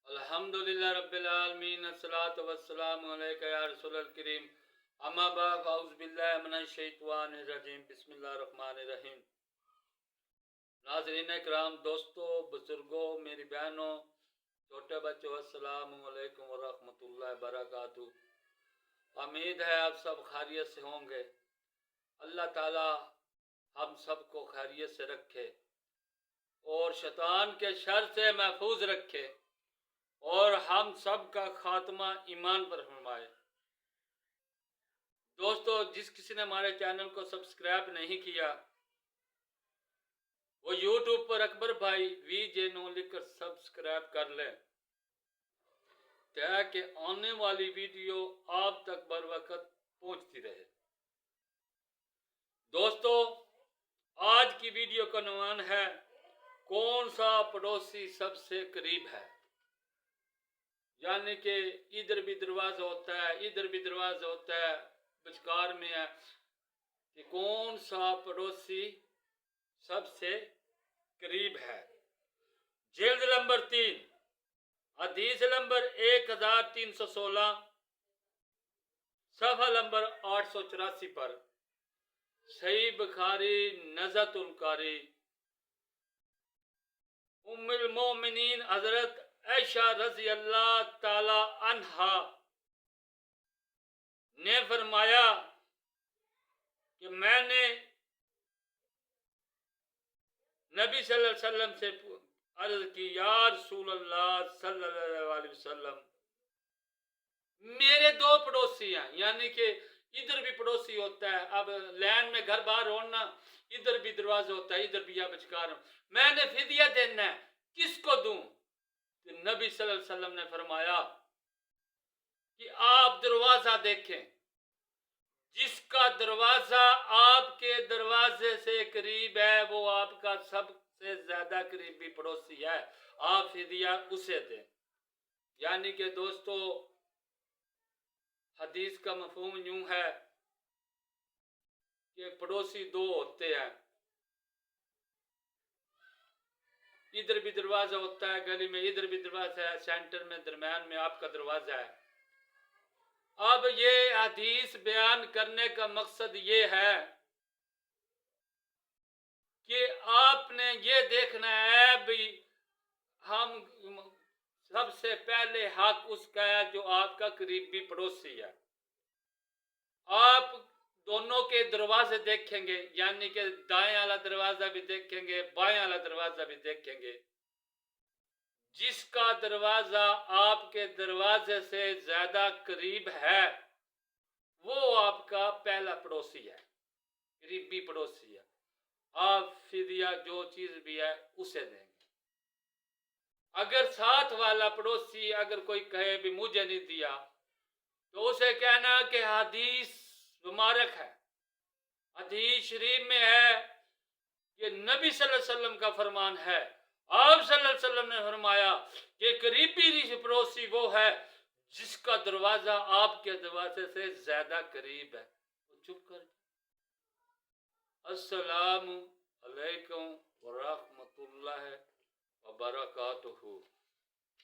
الحمدللہ رب العالمین الصلاۃ والسلام علیک یا رسول الکریم اما بعد اعوذ باللہ من الشیطان الرجیم بسم اللہ الرحمن الرحیم۔ ناظرین اکرام، دوستو، بزرگوں، میری بہنوں، چھوٹے بچوں، السلام علیکم ورحمۃ اللہ وبرکاتہ۔ امید ہے آپ سب خیریت سے ہوں گے۔ اللہ تعالی ہم سب کو خیریت سے رکھے اور شیطان کے شر سے محفوظ رکھے اور ہم سب کا خاتمہ ایمان پر فرمائے۔ دوستو، جس کسی نے ہمارے چینل کو سبسکرائب نہیں کیا وہ یوٹیوب پر اکبر بھائی VJ9 لکھ کر سبسکرائب کر لیں تاکہ آنے والی ویڈیو آپ تک بر وقت پہنچتی رہے۔ دوستو، آج کی ویڈیو کا عنوان ہے کون سا پڑوسی سب سے قریب ہے، یعنی کہ ادھر بھی دروازہ ہوتا ہے، ادھر بھی دروازہ ہوتا ہے، بچکار میں ہے کہ کون سا پڑوسی سب سے قریب ہے۔ جلد نمبر 3، حدیث نمبر 1316، صفحہ نمبر 884 پر، صحیح بخاری نزہۃ القاری، ام المومنین حضرت عائشہ رضی اللہ تعالی عنہا نے فرمایا کہ میں نے نبی صلی اللہ علیہ وسلم سے عرض کی، یا رسول اللہ صلی اللہ علیہ وسلم، میرے دو پڑوسی ہیں، یعنی کہ ادھر بھی پڑوسی ہوتا ہے، اب لین میں گھر باہر ہونا، ادھر بھی دروازہ ہوتا ہے، ادھر بھی یا بچکار، میں نے فدیہ دینا ہے، کس کو دوں؟ نبی صلی اللہ علیہ وسلم نے فرمایا کہ آپ دروازہ دیکھیں، جس کا دروازہ آپ کے دروازے سے قریب ہے وہ آپ کا سب سے زیادہ قریبی پڑوسی ہے، آپ فدیہ اسے دیں۔ یعنی کہ دوستو، حدیث کا مفہوم یوں ہے کہ پڑوسی دو ہوتے ہیں، ادھر بھی دروازہ ہوتا ہے گلی میں، ادھر بھی دروازہ ہے، سینٹر میں، درمیان میں آپ کا دروازہ ہے۔ اب یہ حدیث بیان کرنے کا مقصد یہ ہے کہ آپ نے یہ دیکھنا ہے بھی ہم سب سے پہلے حق اس کا ہے جو آپ کا قریبی پڑوسی ہے۔ آپ دونوں کے دروازے دیکھیں گے، یعنی کہ دائیں والا دروازہ بھی دیکھیں گے، بائیں والا دروازہ بھی دیکھیں گے، جس کا دروازہ آپ کے دروازے سے زیادہ قریب ہے وہ آپ کا پہلا پڑوسی ہے، قریبی پڑوسی ہے۔ آپ فدیہ جو چیز بھی ہے اسے دیں گے۔ اگر ساتھ والا پڑوسی اگر کوئی کہے بھی مجھے نہیں دیا تو اسے کہنا کہ حدیث مبارک ہے، حدیث شریف میں ہے کہ نبی صلی اللہ علیہ وسلم کا فرمان ہے، آپ صلی اللہ علیہ وسلم نے فرمایا کہ قریبی پڑوسی وہ ہے جس کا دروازہ آپ کے دروازے سے زیادہ قریب ہے۔ چپ کر۔ السلام علیکم ورحمۃ اللہ وبرکاتہ۔